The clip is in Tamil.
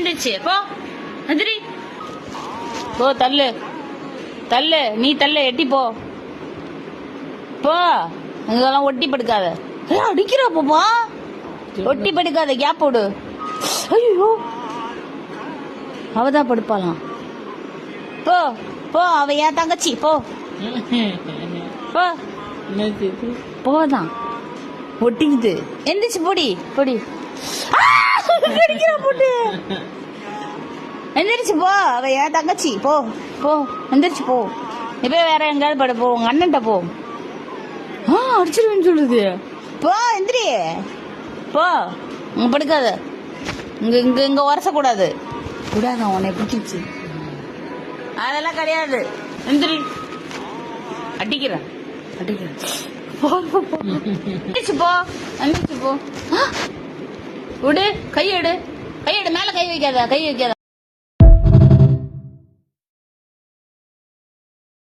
எந்திரிச்சு போ, எந்திரி போ, தள்ளு தள்ளு, நீ தள்ளு, எட்டி போ போ. இங்கெல்லாம் ஒட்டி படுக்காத. அடிக்கிறா பாப்பா, ஒட்டி படுக்காத, கேப் போடு. ஐயோ, அவதான் படுப்பாலாம். போ போ, அவ ஏன் தங்கச்சி, போ போ. போதான் ஒட்டிக்குது. எந்திரிச்சு போடி போடி. போட்டு எந்திரிச்சு போ, அவ ஏன் தங்கச்சி, போ போ, எந்திரிச்சு போ. இப்ப வேற எங்காவது படு, போ, உங்க அண்ணன்ட்ட போ. அடிச்சிருவேன்னு சொல்லுது. போ, எந்திரி போ, இங்க படுக்காத, இங்க இங்க இங்க உரசக்கூடாது. கூடாதான், உன்னை பிடிச்சிச்சு. அதெல்லாம் கிடையாது. எந்திரி, அடிக்கிறேன் அடிக்கிறேன். எந்திரிச்சு போ, எந்திரிச்சு போ. விடு, கையெடு கையெடு, மேல கை வைக்காத, கை வைக்காத.